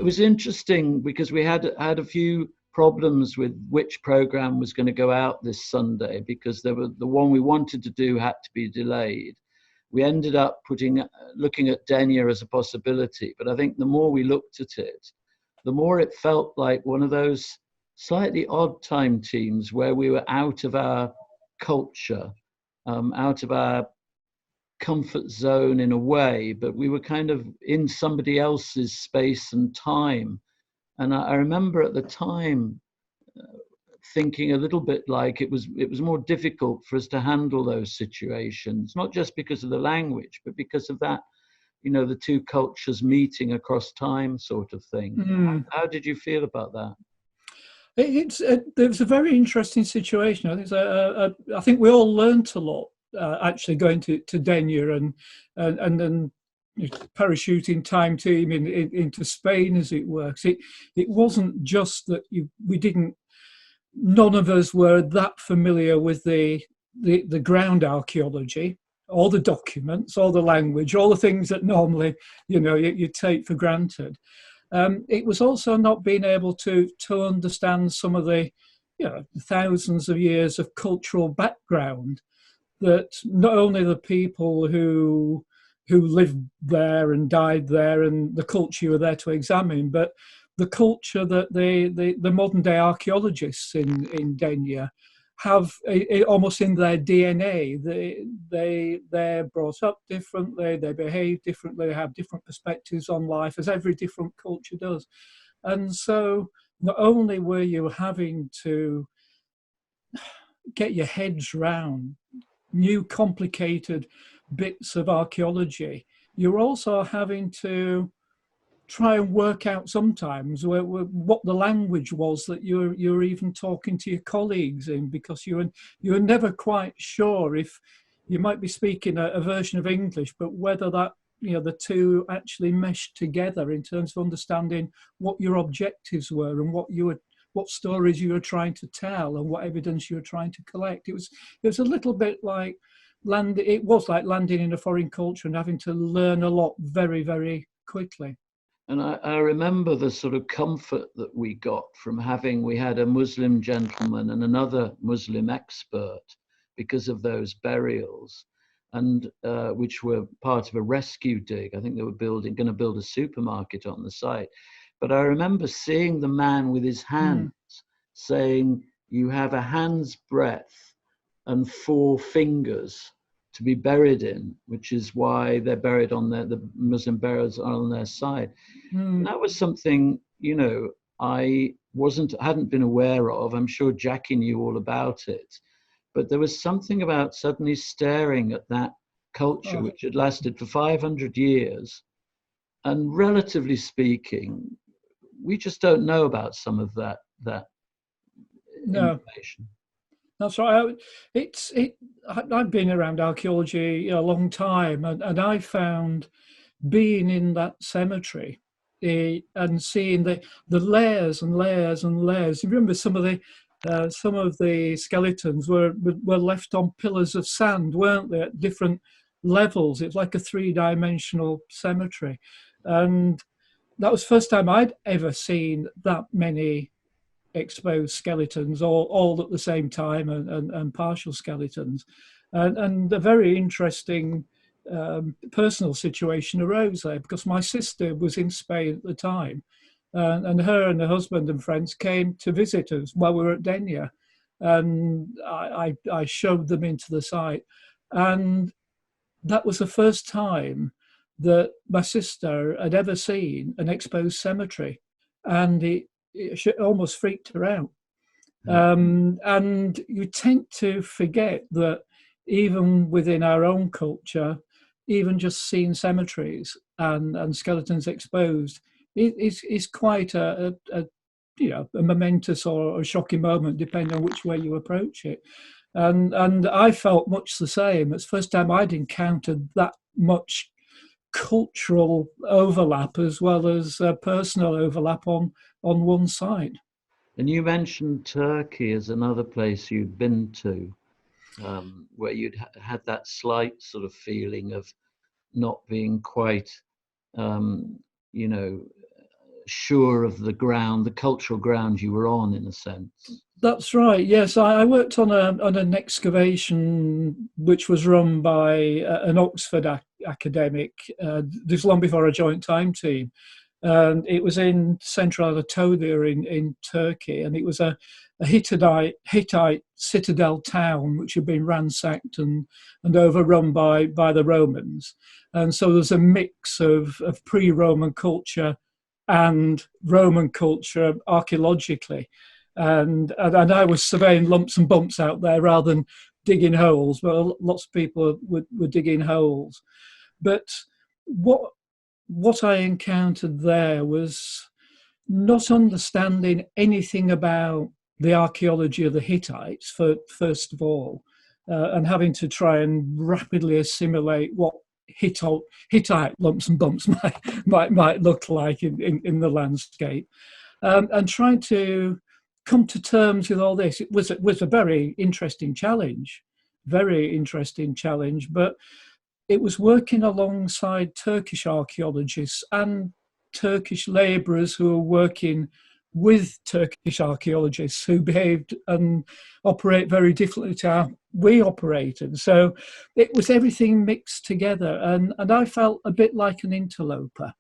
it was interesting because we had a few problems with which program was going to go out this Sunday, because there were the one we wanted to do had to be delayed. We ended up looking at Denia as a possibility, but I think the more we looked at it, the more it felt like one of those slightly odd time teams where we were out of our culture, out of our comfort zone in a way, but we were kind of in somebody else's space and time. And I remember at the time thinking a little bit like it was more difficult for us to handle those situations, not just because of the language, but because of that, the two cultures meeting across time sort of thing. Mm. How did you feel about that? There was a very interesting situation. I think we all learnt a lot actually going to Denia and then parachuting time team into Spain, as it works. It wasn't just that none of us were that familiar with the ground archaeology, all the documents, all the language, all the things that normally you take for granted. It was also not being able to understand some of the thousands of years of cultural background that not only the people who lived there and died there and the culture you were there to examine, but the culture that the modern day archaeologists in Denia have almost in their DNA. They're brought up differently, they behave differently, they have different perspectives on life, as every different culture does. And so not only were you having to get your heads round new complicated bits of archaeology, you're also having to try and work out sometimes what the language was that you're even talking to your colleagues in, because you're never quite sure if you might be speaking a version of English, but whether that the two actually meshed together in terms of understanding what your objectives were and what stories you were trying to tell and what evidence you were trying to collect. It was a little bit like landing in a foreign culture and having to learn a lot very, very quickly. And I remember the sort of comfort that we got from we had a Muslim gentleman and another Muslim expert because of those burials, and which were part of a rescue dig. I think they were going to build a supermarket on the site. But I remember seeing the man with his hands saying, "You have a hand's breadth and 4 fingers to be buried in," which is why they're buried on the Muslim burials are on their side. And that was something, I hadn't been aware of. I'm sure Jackie knew all about it, but there was something about suddenly staring at that culture, which had lasted for 500 years. And relatively speaking, we just don't know about some of that information. That's right. I've been around archaeology a long time, and I found being in that cemetery and seeing the layers and layers and layers. You remember some of the skeletons were left on pillars of sand, weren't they, at different levels? It's like a 3-dimensional cemetery, and that was the first time I'd ever seen that many exposed skeletons all at the same time, and partial skeletons, and a very interesting personal situation arose there, because my sister was in Spain at the time, and her husband and friends came to visit us while we were at Denia, and I showed them into the site, and that was the first time that my sister had ever seen an exposed cemetery, and it almost freaked her out. And you tend to forget that even within our own culture, even just seeing cemeteries and skeletons exposed is quite a momentous or a shocking moment, depending on which way you approach it. And I felt much the same. It's the first time I'd encountered that much cultural overlap as well as personal overlap on one side. And you mentioned Turkey as another place you'd been to, where you'd had that slight sort of feeling of not being quite, sure of the ground, the cultural ground you were on, in a sense. That's right. Yes, I worked on an excavation which was run by an Oxford academic. This long before I joined Time Team, and it was in central Anatolia in Turkey, and it was a Hittite citadel town which had been ransacked and overrun by the Romans, and so there's a mix of pre-Roman culture and Roman culture archaeologically. And I was surveying lumps and bumps out there rather than digging holes, but lots of people were digging holes. But what I encountered there was not understanding anything about the archaeology of the Hittites, first of all, and having to try and rapidly assimilate what Hittite lumps and bumps might look like in the landscape, and trying to come to terms with all this. It was a very interesting challenge, but it was working alongside Turkish archaeologists and Turkish labourers who were working with Turkish archaeologists who behaved and operate very differently to how we operated. So it was everything mixed together, and I felt a bit like an interloper.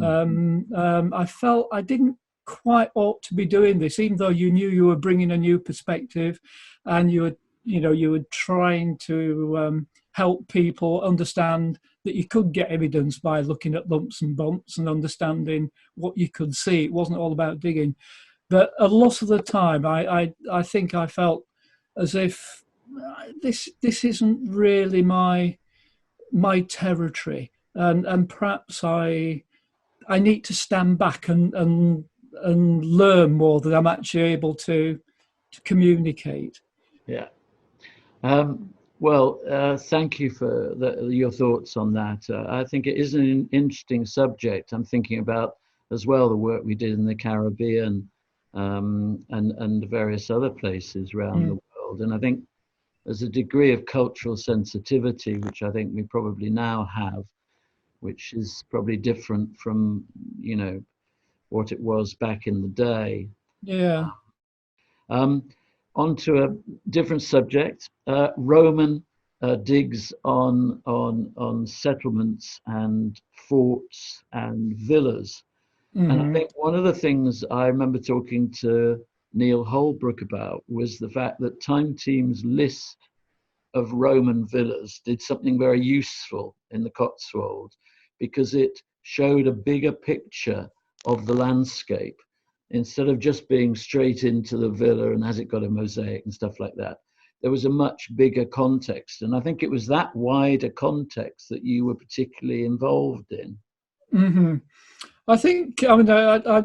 I felt I didn't quite ought to be doing this, even though you knew you were bringing a new perspective, and you were trying to help people understand that you could get evidence by looking at lumps and bumps and understanding what you could see. It wasn't all about digging. But a lot of the time, I think I felt as if this isn't really my territory, and perhaps I need to stand back and learn more than I'm actually able to communicate. Yeah. Thank you for your thoughts on that. I think it is an interesting subject. I'm thinking about as well the work we did in the Caribbean, and various other places around the world. And I think there's a degree of cultural sensitivity, which I think we probably now have, which is probably different from, what it was back in the day. Yeah. On to a different subject. Roman digs on settlements and forts and villas. And I think one of the things I remember talking to Neil Holbrook about was the fact that Time Team's list of Roman villas did something very useful in the Cotswolds, because it showed a bigger picture of the landscape. Instead of just being straight into the villa and has it got a mosaic and stuff like that, there was a much bigger context. And I think it was that wider context that you were particularly involved in. Mm-hmm. I think, I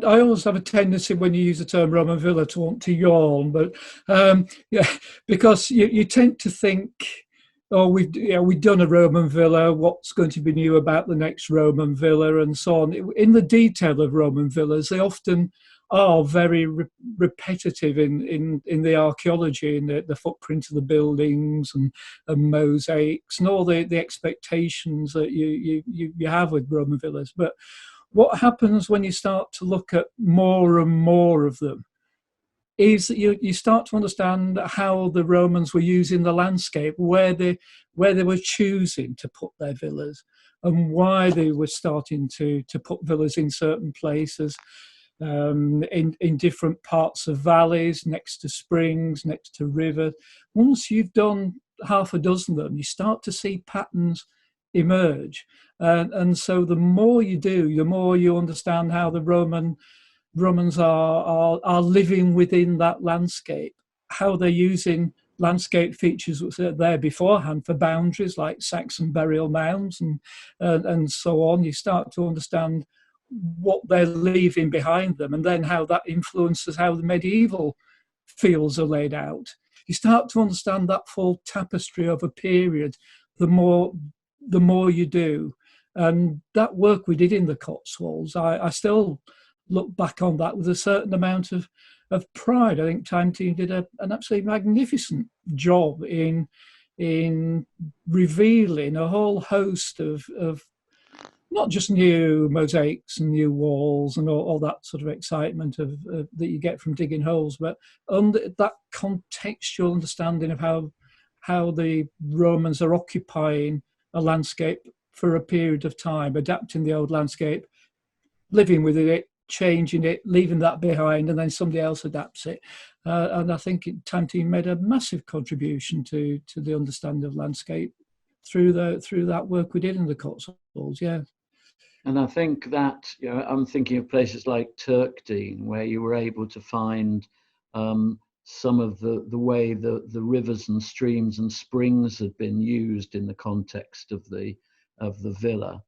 always have a tendency when you use the term Roman villa to want to yawn, but because you tend to think, oh, we've done a Roman villa, what's going to be new about the next Roman villa, and so on. In the detail of Roman villas, they often are very repetitive in the archaeology, in the footprint of the buildings and mosaics and all the expectations that you have with Roman villas. But what happens when you start to look at more and more of them is that you start to understand how the Romans were using the landscape, where they were choosing to put their villas, and why they were starting to put villas in certain places, in different parts of valleys, next to springs, next to rivers. Once you've done half a dozen of them, you start to see patterns emerge. And so the more you do, the more you understand how the Romans are living within that landscape, how they're using landscape features which are there beforehand for boundaries like Saxon burial mounds and so on. You start to understand what they're leaving behind them, and then how that influences how the medieval fields are laid out. You start to understand that full tapestry of a period the more you do. And that work we did in the Cotswolds, I still look back on that with a certain amount of pride. I think Time Team did an absolutely magnificent job in revealing a whole host of not just new mosaics and new walls and all that sort of excitement that you get from digging holes, but that contextual understanding of how the Romans are occupying a landscape for a period of time, adapting the old landscape, living with it, changing it, leaving that behind, and then somebody else adapts it. And I think Teatime made a massive contribution to the understanding of landscape through that work we did in the Cotswolds. Yeah. And I think that, you know, I'm thinking of places like Turkdene, where you were able to find some of the way the rivers and streams and springs had been used in the context of the villa.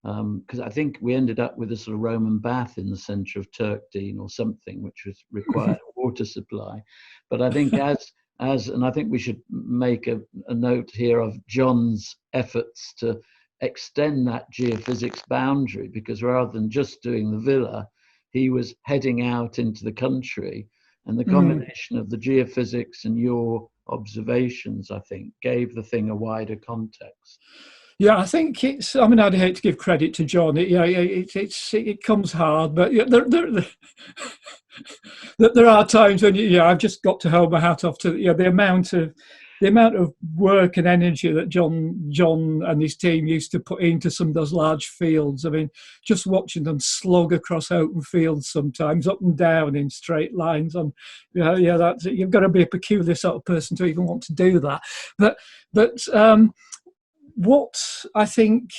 Because I think we ended up with a sort of Roman bath in the centre of Turkdene or something, which was required water supply. But I think and I think we should make a note here of John's efforts to extend that geophysics boundary, because rather than just doing the villa, he was heading out into the country, and the combination of the geophysics and your observations, I think, gave the thing a wider context. Yeah, I think it's. I mean, I'd hate to give credit to John. It comes hard, but there are times when I've just got to hold my hat off to the amount of work and energy that John and his team used to put into some of those large fields. I mean, just watching them slog across open fields sometimes, up and down in straight lines. And that's, you've got to be a peculiar sort of person to even want to do that. But what I think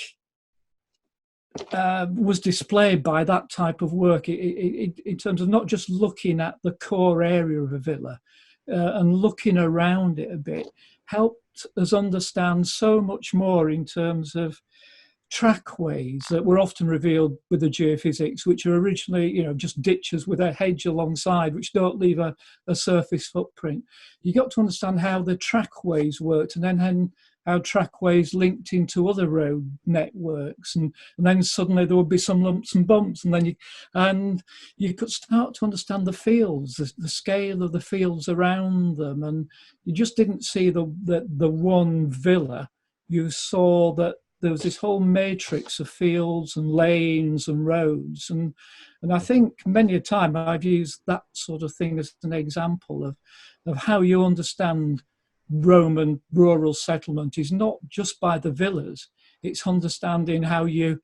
was displayed by that type of work in terms of not just looking at the core area of a villa and looking around it a bit, helped us understand so much more in terms of trackways that were often revealed with the geophysics, which are originally just ditches with a hedge alongside, which don't leave a surface footprint. You got to understand how the trackways worked, and then how trackways linked into other road networks, and then suddenly there would be some lumps and bumps, and you could start to understand the fields, the scale of the fields around them, and you just didn't see the one villa. You saw that there was this whole matrix of fields and lanes and roads, and I think many a time I've used that sort of thing as an example of how you understand Roman rural settlement is not just by the villas. It's understanding how you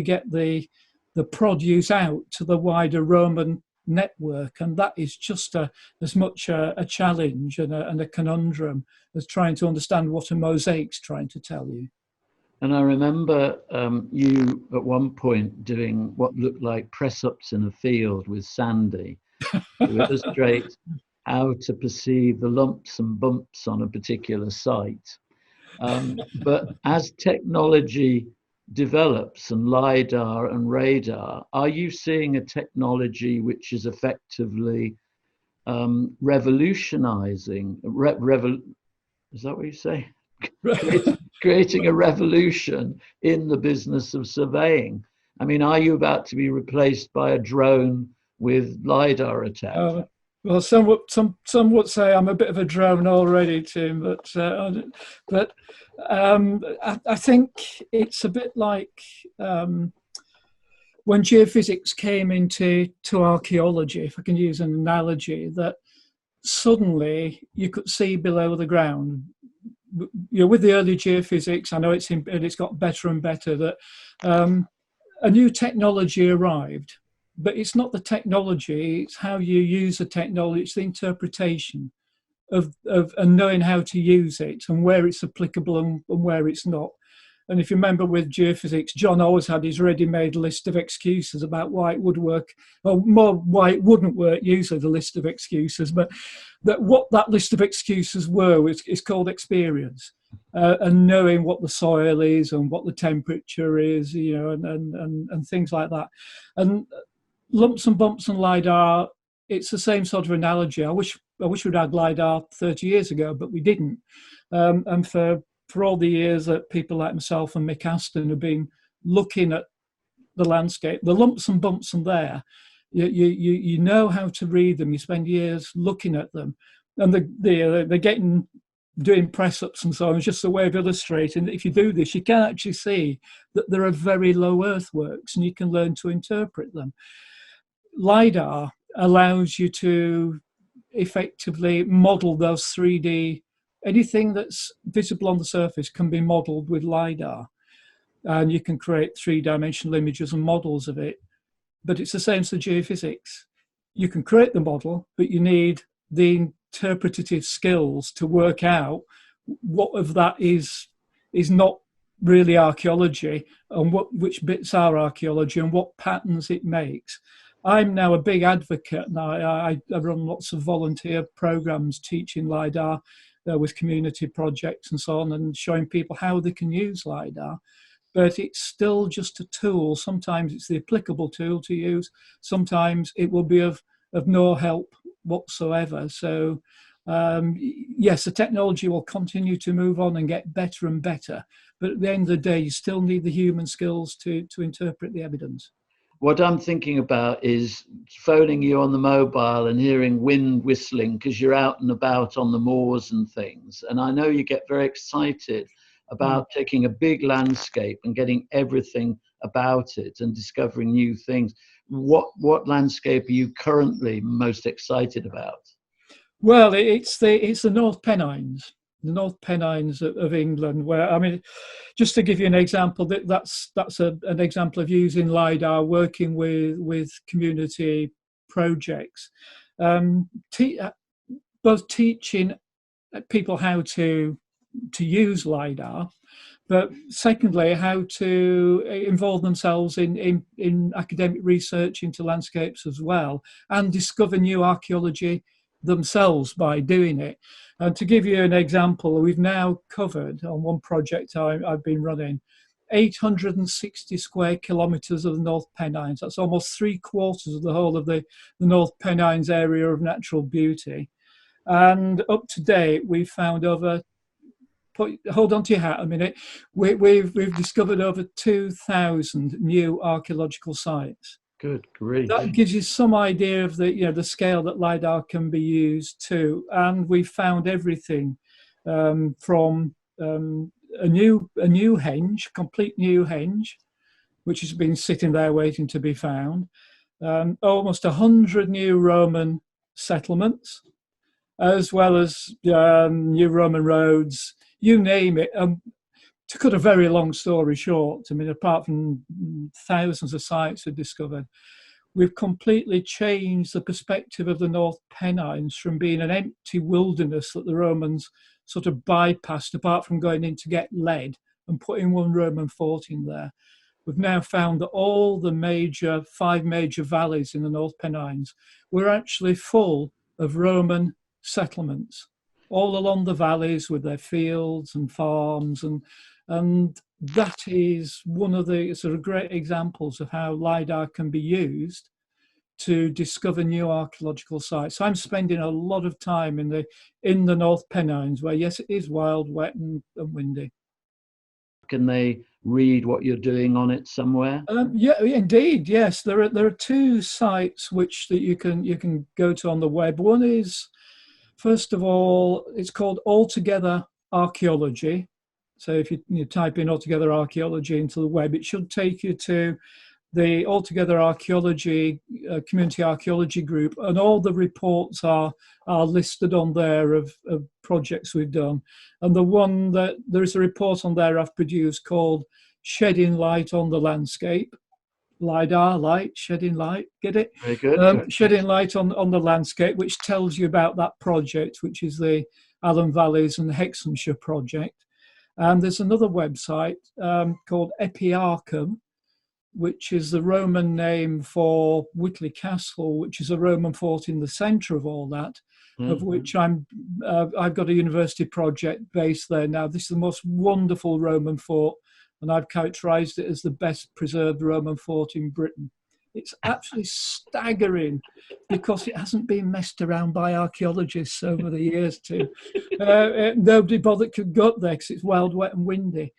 get the produce out to the wider Roman network, and that is just as much a challenge and a conundrum as trying to understand what a mosaic's trying to tell you. And I remember you at one point doing what looked like press-ups in a field with Sandy to illustrate how to perceive the lumps and bumps on a particular site. But as technology develops, and LiDAR and radar, are you seeing a technology which is effectively revolutionizing, is that what you say? Creating a revolution in the business of surveying? I mean, are you about to be replaced by a drone with LiDAR attack? Well, some would say I'm a bit of a drone already, Tim, but I think it's a bit like when geophysics came into archaeology, if I can use an analogy, that suddenly you could see below the ground. With the early geophysics, I know it's got better and better, that a new technology arrived. But it's not the technology, it's how you use the technology, it's the interpretation of and knowing how to use it and where it's applicable and where it's not. And if you remember with geophysics, John always had his ready-made list of excuses about why it would work, or more why it wouldn't work, usually the list of excuses. But what that list of excuses were is called experience. And knowing what the soil is and what the temperature is, and things like that. And lumps and bumps and LiDAR, it's the same sort of analogy. I wish we'd had LiDAR 30 years ago, but we didn't. And for all the years that people like myself and Mick Aston have been looking at the landscape, the lumps and bumps are there. You know how to read them. You spend years looking at them, and they're getting doing press-ups and so on. It's just a way of illustrating that if you do this, you can actually see that there are very low earthworks and you can learn to interpret them. LiDAR allows you to effectively model those 3D. Anything that's visible on the surface can be modeled with LiDAR, and you can create three-dimensional images and models of it. But it's the same as the geophysics. You can create the model, but you need the interpretative skills to work out what of that is not really archaeology, and which bits are archaeology and what patterns it makes. I'm now a big advocate, and I run lots of volunteer programs teaching LiDAR with community projects and so on, and showing people how they can use LiDAR. But it's still just a tool. Sometimes it's the applicable tool to use. Sometimes it will be of no help whatsoever. So yes, the technology will continue to move on and get better and better. But at the end of the day, you still need the human skills to interpret the evidence. What I'm thinking about is phoning you on the mobile and hearing wind whistling because you're out and about on the moors and things. And I know you get very excited about taking a big landscape and getting everything about it and discovering new things. What landscape are you currently most excited about? Well, it's the North Pennines, the North Pennines of England, where, I mean, just to give you an example, that's an example of using LiDAR, working with community projects, both teaching people how to use LiDAR, but secondly, how to involve themselves in academic research into landscapes as well, and discover new archaeology themselves by doing it. And to give you an example, we've now covered on one project I've been running 860 square kilometres of the North Pennines. That's almost 3/4 of the whole of the North Pennines area of natural beauty. And up to date, we've found over, hold on to your hat a minute, we've discovered over 2,000 new archaeological sites. Good grief. That gives you some idea of the scale that LiDAR can be used to. And we found everything from a new henge, complete new henge, which has been sitting there waiting to be found, almost 100 new Roman settlements, as well as new Roman roads, you name it. To cut a very long story short, I mean, apart from thousands of sites are discovered, we've completely changed the perspective of the North Pennines from being an empty wilderness that the Romans sort of bypassed, apart from going in to get lead and putting one Roman fort in there. We've now found that all the 5 major valleys in the North Pennines were actually full of Roman settlements, all along the valleys with their fields and farms, and that is one of the sort of great examples of how LiDAR can be used to discover new archaeological sites. So I'm spending a lot of time in the North Pennines, where yes, it is wild, wet and windy. Can they read what you're doing on it somewhere? Yeah, indeed, yes. There are 2 sites that you can go to on the web. One is, first of all, it's called Altogether Archaeology. So if you type in Altogether Archaeology into the web, it should take you to the Altogether Archaeology community archaeology group, and all the reports are listed on there of projects we've done. And there is a report on there I've produced called Shedding Light on the Landscape. LiDAR, light, shedding light, get it? Very good. Shedding light on the landscape, which tells you about that project, which is the Allen Valleys and Hexhamshire project. And there's another website called Epiarchum, which is the Roman name for Whitley Castle, which is a Roman fort in the centre of all that, of which I've got a university project based there now. This is the most wonderful Roman fort, and I've characterised it as the best preserved Roman fort in Britain. It's absolutely staggering because it hasn't been messed around by archaeologists over the years too. Nobody bothered could go up there because it's wild, wet and windy.